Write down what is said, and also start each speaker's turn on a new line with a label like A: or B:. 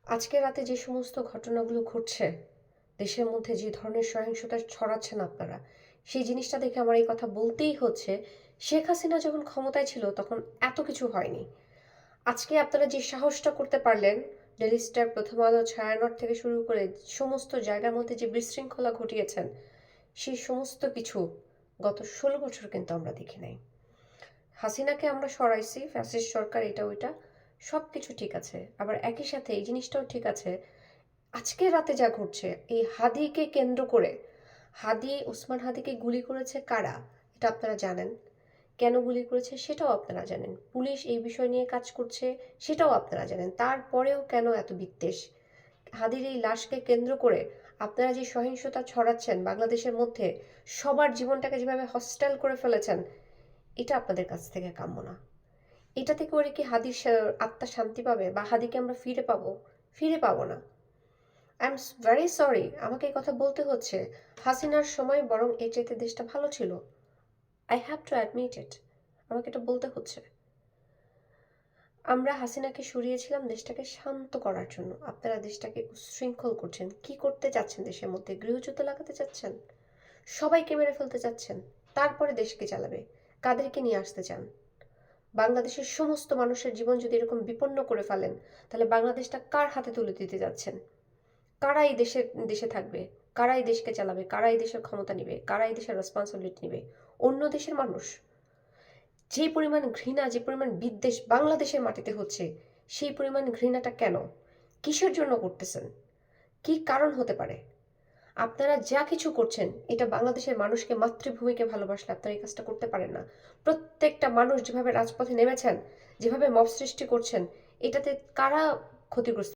A: আজকে রাতে যে সমস্ত ঘটনাগুলো ঘটছে, দেশের মধ্যে যে ধরনের সহিংসতা ছড়াচ্ছেন আপনারা, সেই জিনিসটা দেখে আমার এই কথা বলতেই হচ্ছে, শেখ হাসিনা যখন ক্ষমতায় ছিল তখন এত কিছু হয়নি। আজকে আপনারা যে সাহসটা করতে পারলেন, ডেইলি স্টার, প্রথম আলো, ছায়ানট থেকে শুরু করে সমস্ত জায়গার মধ্যে যে বিশৃঙ্খলা ঘটিয়েছেন, সেই সমস্ত কিছু গত 16 বছর কিন্তু আমরা দেখি নাই। হাসিনাকে আমরা সরাইছি, ফ্যাসিস্ট সরকার, এটা ওইটা সব কিছু ঠিক আছে, আবার একই সাথে এই জিনিসটাও ঠিক আছে, আজকে রাতে যা ঘটছে এই হাদিকে কেন্দ্র করে, ওসমান হাদিকে গুলি করেছে কারা এটা আপনারা জানেন, কেন গুলি করেছে সেটাও আপনারা জানেন, পুলিশ এই বিষয় নিয়ে কাজ করছে সেটাও আপনারা জানেন, তারপরেও কেন এত বিদ্বেষ? হাদির এই লাশকে কেন্দ্র করে আপনারা যে সহিংসতা ছড়াচ্ছেন বাংলাদেশের মধ্যে, সবার জীবনটাকে যেভাবে হস্টাইল করে ফেলেছেন, এটা আপনাদের কাছ থেকে কাম্য না। এটা থেকে ওরে কি হাদির আত্মা শান্তি পাবে, বা হাদিকে আমরা ফিরে পাবো? ফিরে পাবো না। আই এম ভেরি সরি, আমাকে এই কথা বলতে হচ্ছে। হাসিনার সময় বরং এর চাইতে দেশটা ভালো ছিল। আই হ্যাভ টু অ্যাডমিট ইট। আমাকে এটা বলতে হচ্ছে। আমরা হাসিনাকে সরিয়েছিলাম দেশটাকে শান্ত করার জন্য। আপনারা দেশটাকে উচ্ছৃঙ্খল করছেন। কি করতে চাচ্ছেন দেশের মধ্যে? গৃহযুদ্ধ লাগাতে চাচ্ছেন? সবাইকে মেরে ফেলতে চাচ্ছেন? তারপরে দেশকে চালাবে? কাদেরকে নিয়ে আসতে চান? বাংলাদেশের সমস্ত মানুষের জীবন যদি এরকম বিপন্ন করে ফেলেন, তাহলে বাংলাদেশটা কার হাতে তুলে দিতে যাচ্ছেন? কারা এই দেশে থাকবে? কারা এই দেশকে চালাবে? কারা এই দেশের ক্ষমতা নিবে? কারা এই দেশের রেসপন্সিবিলিটি নিবে? অন্য দেশের মানুষ? যে পরিমাণ ঘৃণা, যে পরিমাণ বিদ্বেষ বাংলাদেশের মাটিতে হচ্ছে, সেই পরিমাণ ঘৃণাটা কেন? কিসের জন্য করতেছেন? কি কারণ হতে পারে? আপনারা যা কিছু করছেন, এটা বাংলাদেশের মানুষকে, মাতৃভূমিকে ভালোবাসলে আপনারা এই কাজটা করতে পারেন না। প্রত্যেকটা মানুষ যেভাবে রাজপথে নেমেছেন, যেভাবে মব সৃষ্টি করছেন, এটাতে কারা ক্ষতিগ্রস্ত?